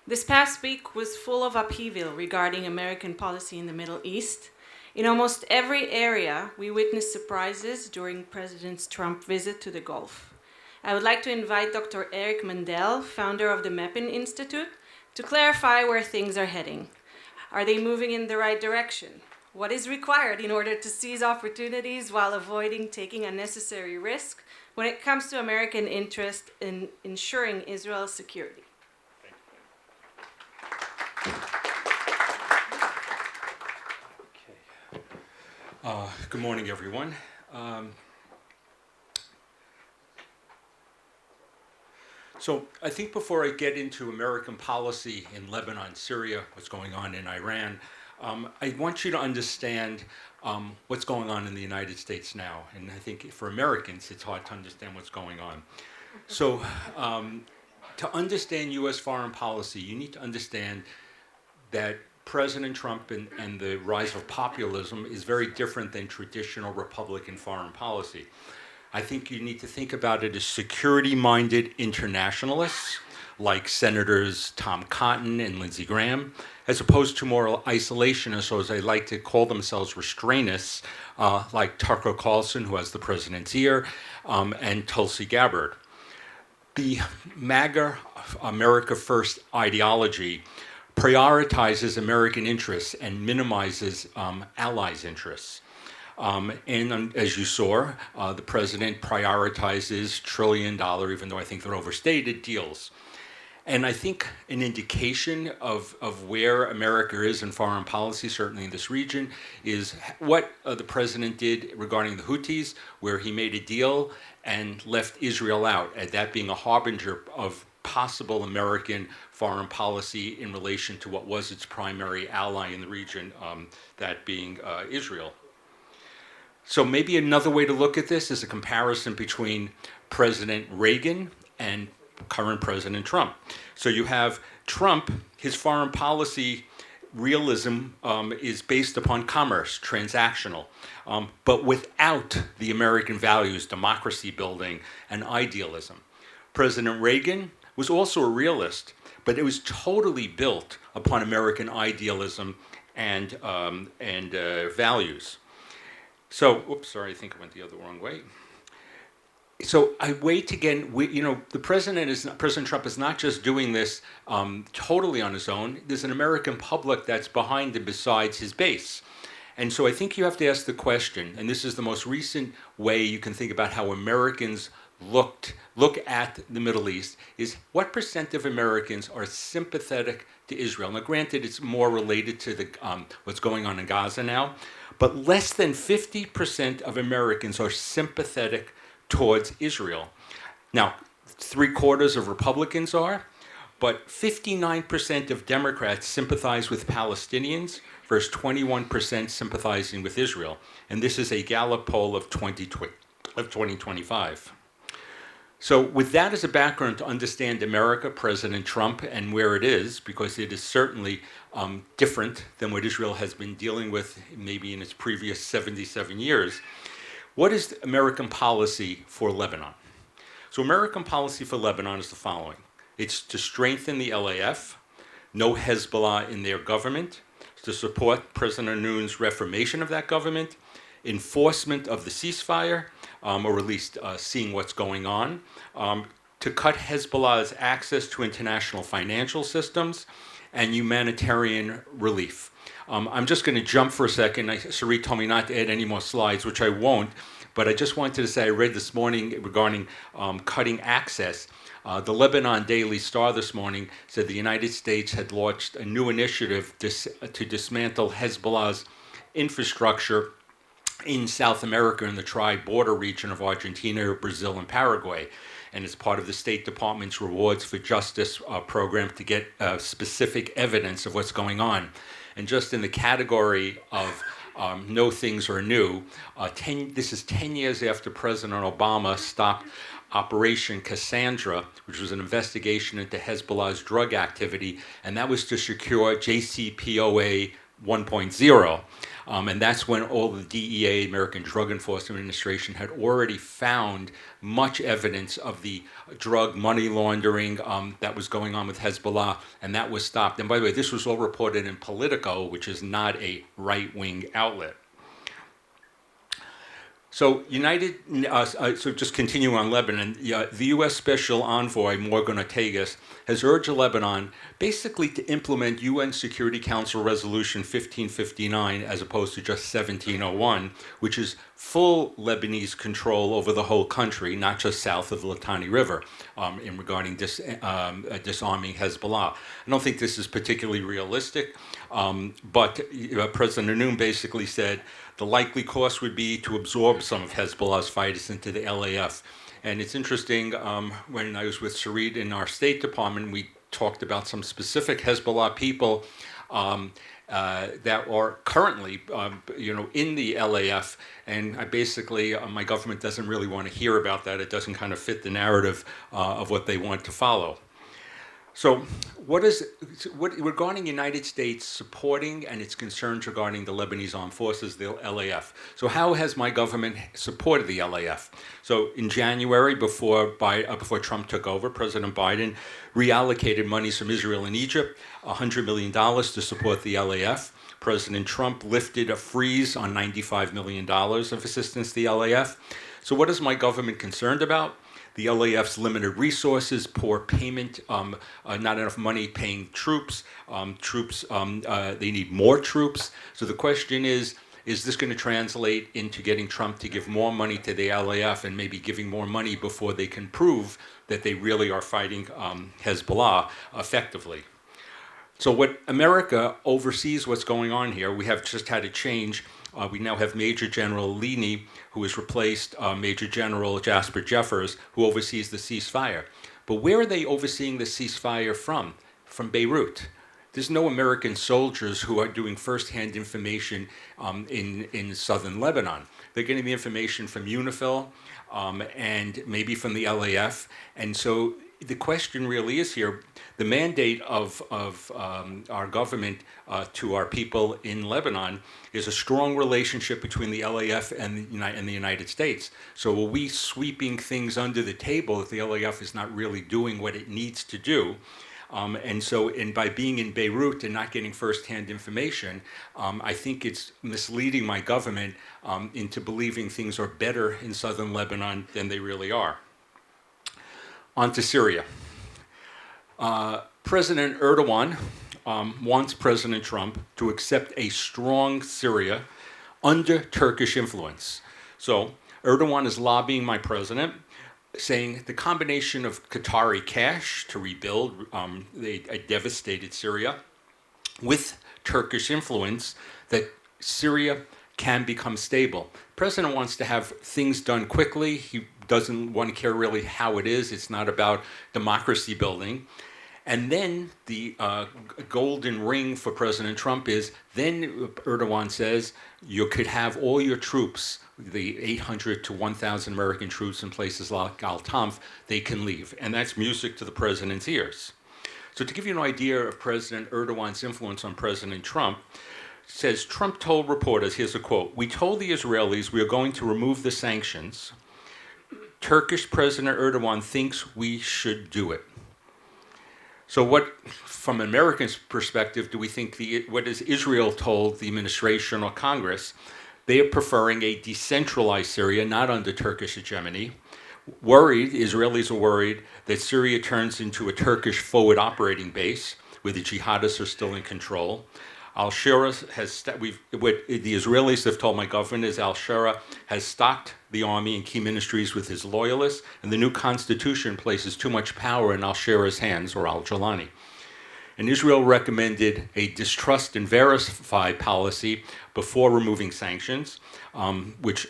This past week was full of upheaval regarding American policy in the Middle East. In almost every area, we witnessed surprises during President Trump's visit to the Gulf. I would like to invite Dr. Eric Mandel, founder of the MEPIN Institute, to clarify where things are heading. Are they moving in the right direction? What is required in order to seize opportunities while avoiding taking unnecessary risk when it comes to American interest in ensuring Israel's security? Good morning, everyone. So I think before I get into American policy in Lebanon, Syria, what's going on in Iran, I want you to understand what's going on in the United States now. And I think for Americans, it's hard to understand what's going on. So to understand U.S. foreign policy, you need to understand that President Trump and the rise of populism is very different than traditional Republican foreign policy. I think you need to think about it as security-minded internationalists like Senators Tom Cotton and Lindsey Graham, as opposed to more isolationists, or as they like to call themselves, restrainists, like Tucker Carlson, who has the president's ear, and Tulsi Gabbard. The MAGA, America First ideology prioritizes American interests and minimizes allies' interests. And as you saw, the president prioritizes trillion-dollar, even though I think they're overstated, deals. And I think an indication of where America is in foreign policy, certainly in this region, is what the president did regarding the Houthis, where he made a deal and left Israel out, and that being a harbinger of possible American foreign policy in relation to what was its primary ally in the region, that being Israel. So maybe another way to look at this is a comparison between President Reagan and current President Trump. So you have Trump, his foreign policy realism is based upon commerce, transactional, but without the American values, democracy building, and idealism. President Reagan was also a realist, but it was totally built upon American idealism and values. So, oops, sorry, I think I went the other wrong way. So I wait again. The President Trump is not just doing this totally on his own. There's an American public that's behind him besides his base. And so I think you have to ask the question, and this is the most recent way you can think about how Americans look at the Middle East, is what percent of Americans are sympathetic to Israel? Now, granted, it's more related to what's going on in Gaza now, but less than 50% of Americans are sympathetic towards Israel. Now, 3/4 of Republicans are, but 59% of Democrats sympathize with Palestinians versus 21% sympathizing with Israel. And this is a Gallup poll of 2025. So with that as a background to understand America, President Trump, and where it is, because it is certainly different than what Israel has been dealing with maybe in its previous 77 years, what is American policy for Lebanon? So American policy for Lebanon is the following. It's to strengthen the LAF, no Hezbollah in their government, to support President Noon's reformation of that government, enforcement of the ceasefire, or at least seeing what's going on, to cut Hezbollah's access to international financial systems, and humanitarian relief. I'm just going to jump for a second. Sarit told me not to add any more slides, which I won't, but I just wanted to say I read this morning regarding cutting access. The Lebanon Daily Star this morning said the United States had launched a new initiative to dismantle Hezbollah's infrastructure in South America in the tri-border region of Argentina, Brazil, and Paraguay. And it's part of the State Department's Rewards for Justice program to get specific evidence of what's going on. And just in the category of no things are new, this is 10 years after President Obama stopped Operation Cassandra, which was an investigation into Hezbollah's drug activity, and that was to secure JCPOA 1.0. And that's when all the DEA, American Drug Enforcement Administration, had already found much evidence of the drug money laundering that was going on with Hezbollah, and that was stopped. And by the way, this was all reported in Politico, which is not a right-wing outlet. So so just continuing on Lebanon, the U.S. Special Envoy Morgan Ortagus has urged Lebanon basically to implement UN Security Council Resolution 1559 as opposed to just 1701, which is full Lebanese control over the whole country, not just south of the Litani River, in regarding disarming Hezbollah. I don't think this is particularly realistic, but President Anoum basically said the likely course would be to absorb some of Hezbollah's fighters into the LAF. And it's interesting, when I was with Sarit in our State Department, we talked about some specific Hezbollah people that are currently, in the LAF, and I basically, my government doesn't really want to hear about that. It doesn't kind of fit the narrative of what they want to follow. So regarding the United States supporting and its concerns regarding the Lebanese Armed Forces, the LAF. So how has my government supported the LAF? So in January, before Trump took over, President Biden reallocated monies from Israel and Egypt, $100 million to support the LAF. President Trump lifted a freeze on $95 million of assistance to the LAF. So what is my government concerned about? The LAF's limited resources, poor payment, not enough money paying troops. They need more troops. So the question is this going to translate into getting Trump to give more money to the LAF and maybe giving more money before they can prove that they really are fighting Hezbollah effectively? So what America oversees what's going on here. We have just had a change. We now have Major General Leaney, who has replaced Major General Jasper Jeffers, who oversees the ceasefire. But where are they overseeing the ceasefire from? From Beirut. There's no American soldiers who are doing firsthand information in southern Lebanon. They're getting the information from UNIFIL and maybe from the LAF. And so the question really is here, the mandate of our government to our people in Lebanon is a strong relationship between the LAF and the United States. So are we sweeping things under the table if the LAF is not really doing what it needs to do? And by being in Beirut and not getting firsthand information, I think it's misleading my government into believing things are better in southern Lebanon than they really are. On to Syria. President Erdogan wants President Trump to accept a strong Syria under Turkish influence. So Erdogan is lobbying my president, saying the combination of Qatari cash to rebuild a devastated Syria with Turkish influence, that Syria can become stable. The president wants to have things done quickly. He doesn't want to care really how it is. It's not about democracy building. And then the golden ring for President Trump is, then Erdogan says, you could have all your troops, the 800 to 1,000 American troops in places like Al-Tanf, they can leave. And that's music to the president's ears. So to give you an idea of President Erdogan's influence on President Trump, says, Trump told reporters, here's a quote, "We told the Israelis we are going to remove the sanctions. Turkish President Erdogan thinks we should do it." So what, from an American perspective, do we think what has Israel told the administration or Congress? They are preferring a decentralized Syria, not under Turkish hegemony. Israelis are worried that Syria turns into a Turkish forward operating base where the jihadists are still in control. Al-Shura what the Israelis have told my government is Al-Shura has stocked the army and key ministries with his loyalists, and the new constitution places too much power in Al-Shura's hands, or Al-Jalani. And Israel recommended a distrust and verify policy before removing sanctions, which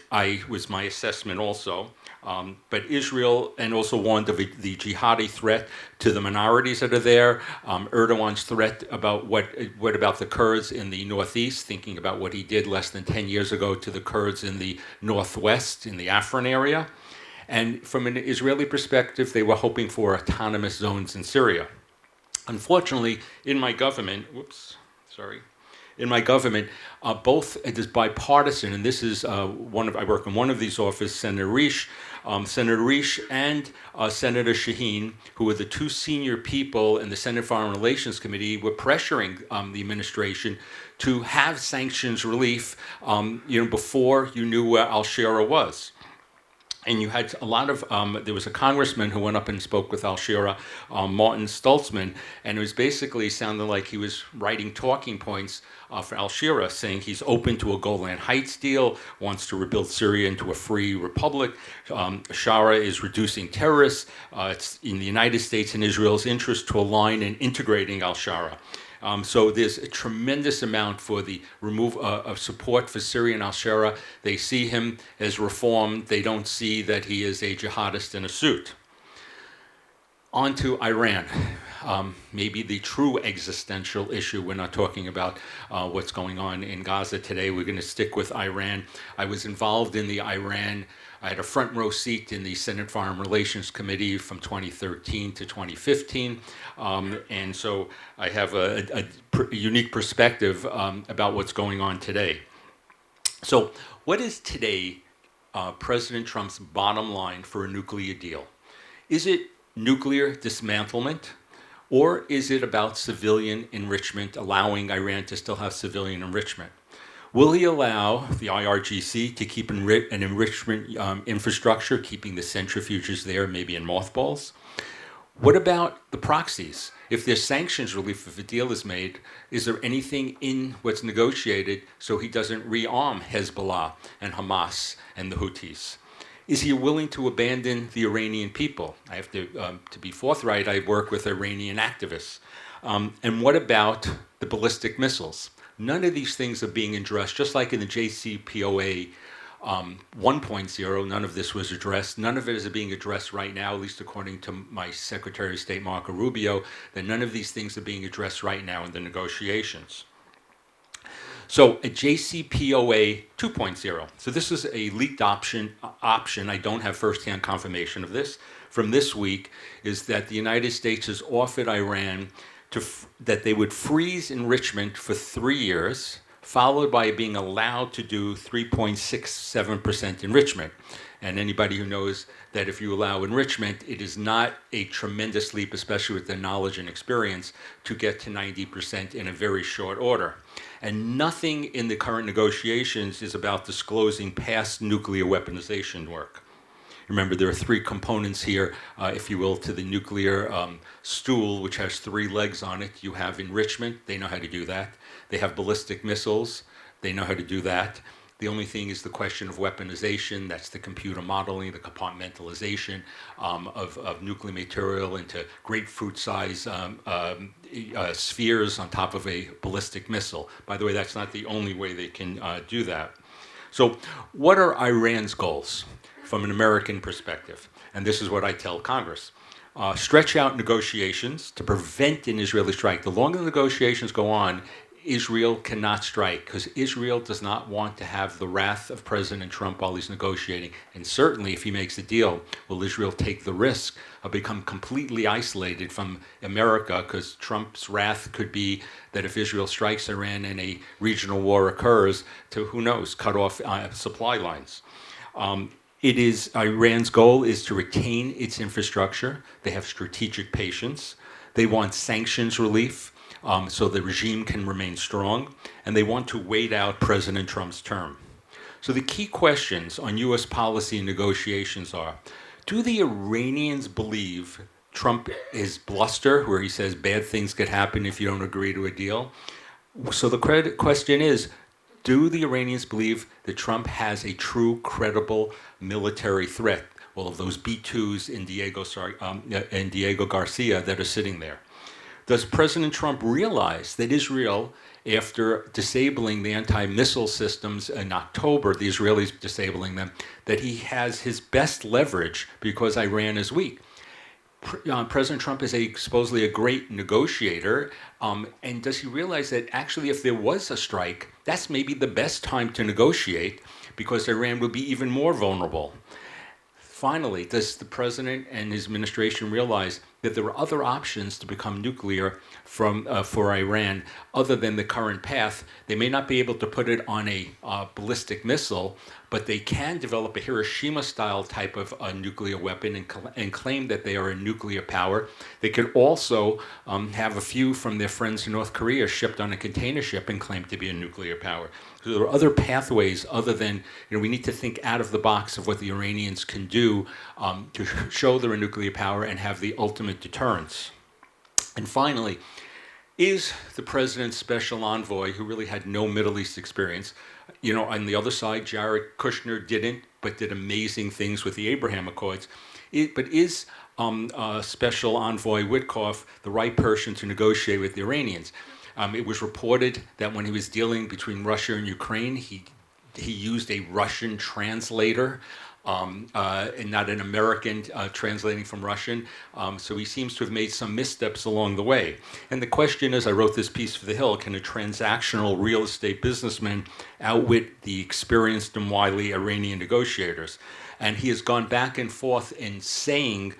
was my assessment also. But Israel, and also warned of the jihadi threat to the minorities that are there, Erdogan's threat about what about the Kurds in the northeast, thinking about what he did less than 10 years ago to the Kurds in the northwest, in the Afrin area. And from an Israeli perspective, they were hoping for autonomous zones in Syria. Unfortunately, in my government, in my government, both it is bipartisan, and this is I work in one of these offices, Senator Risch and Senator Shaheen, who were the two senior people in the Senate Foreign Relations Committee, were pressuring the administration to have sanctions relief, before you knew where al-Shira was. And you had a lot of, there was a congressman who went up and spoke with al-Shira, Martin Stoltzman, and it was basically sounding like he was writing talking points for al-Shira, saying he's open to a Golan Heights deal, wants to rebuild Syria into a free republic. Shara is reducing terrorists. It's in the United States and Israel's interest to align in integrating al-Shara. So there's a tremendous amount for the removal of support for Syria and al-Shara. They see him as reformed. They don't see that he is a jihadist in a suit. On to Iran. Maybe the true existential issue. We're not talking about what's going on in Gaza today. We're going to stick with Iran. I was involved in the Iran. I had a front row seat in the Senate Foreign Relations Committee from 2013 to 2015. And so I have a unique perspective about what's going on today. So what is today President Trump's bottom line for a nuclear deal? Is it nuclear dismantlement, or is it about civilian enrichment, allowing Iran to still have civilian enrichment? Will he allow the IRGC to keep an enrichment infrastructure, keeping the centrifuges there, maybe in mothballs? What about the proxies? If there's sanctions relief, if a deal is made, is there anything in what's negotiated so he doesn't rearm Hezbollah and Hamas and the Houthis? Is he willing to abandon the Iranian people? I have to be forthright, I work with Iranian activists. And what about the ballistic missiles? None of these things are being addressed, just like in the JCPOA 1.0, none of this was addressed. None of it is being addressed right now, at least according to my Secretary of State, Marco Rubio, that none of these things are being addressed right now in the negotiations. So a JCPOA 2.0. So this is a leaked option. I don't have firsthand confirmation of this. From this week is that the United States has offered Iran that they would freeze enrichment for 3 years, followed by being allowed to do 3.67% enrichment. And anybody who knows that if you allow enrichment, it is not a tremendous leap, especially with the knowledge and experience, to get to 90% in a very short order. And nothing in the current negotiations is about disclosing past nuclear weaponization work. Remember, there are three components here, if you will, to the nuclear stool, which has 3 legs on it. You have enrichment, they know how to do that. They have ballistic missiles, they know how to do that. The only thing is the question of weaponization. That's the computer modeling, the compartmentalization of nuclear material into grapefruit-sized spheres on top of a ballistic missile. By the way, that's not the only way they can do that. So what are Iran's goals from an American perspective? And this is what I tell Congress. Stretch out negotiations to prevent an Israeli strike. The longer the negotiations go on, Israel cannot strike, because Israel does not want to have the wrath of President Trump while he's negotiating. And certainly, if he makes a deal, will Israel take the risk of become completely isolated from America, because Trump's wrath could be that if Israel strikes Iran and a regional war occurs, to, who knows, cut off supply lines. It is Iran's goal is to retain its infrastructure. They have strategic patience. They want sanctions relief. So the regime can remain strong, and they want to wait out President Trump's term. So the key questions on U.S. policy and negotiations are, do the Iranians believe Trump is bluster, where he says bad things could happen if you don't agree to a deal? So the question is, do the Iranians believe that Trump has a true, credible military threat? Well, of those B-2s in Diego Garcia that are sitting there. Does President Trump realize that Israel, after disabling the anti-missile systems in October, the Israelis disabling them, that he has his best leverage because Iran is weak? President Trump is supposedly a great negotiator, and does he realize that actually if there was a strike, that's maybe the best time to negotiate because Iran would be even more vulnerable? Finally, does the president and his administration realize that there are other options to become nuclear for Iran other than the current path. They may not be able to put it on a ballistic missile, but they can develop a Hiroshima-style type of nuclear weapon and claim that they are a nuclear power. They could also have a few from their friends in North Korea shipped on a container ship and claim to be a nuclear power. So there are other pathways other than, we need to think out of the box of what the Iranians can do to show they're a nuclear power and have the ultimate deterrence. And finally, is the president's special envoy, who really had no Middle East experience, on the other side, Jared Kushner didn't, but did amazing things with the Abraham Accords. But is Special Envoy Witkoff the right person to negotiate with the Iranians? It was reported that when he was dealing between Russia and Ukraine, he used a Russian translator, and not an American translating from Russian. So he seems to have made some missteps along the way. And the question is, I wrote this piece for The Hill, can a transactional real estate businessman outwit the experienced and wily Iranian negotiators? And he has gone back and forth in saying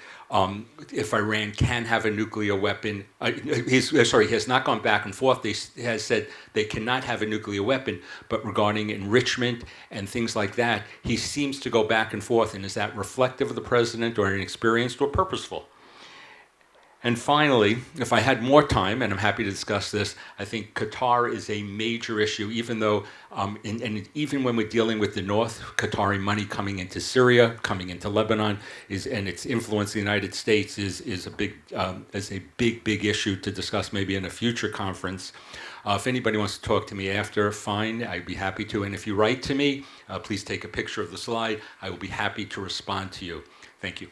if Iran can have a nuclear weapon. He has not gone back and forth. He has said they cannot have a nuclear weapon, but regarding enrichment and things like that, he seems to go back and forth. And is that reflective of the president or inexperienced or purposeful? And finally, if I had more time, and I'm happy to discuss this, I think Qatar is a major issue, even though, and even when we're dealing with the North, Qatari money coming into Syria, coming into Lebanon, and its influence in the United States is a big issue to discuss maybe in a future conference. If anybody wants to talk to me after, fine, I'd be happy to. And if you write to me, please take a picture of the slide. I will be happy to respond to you. Thank you.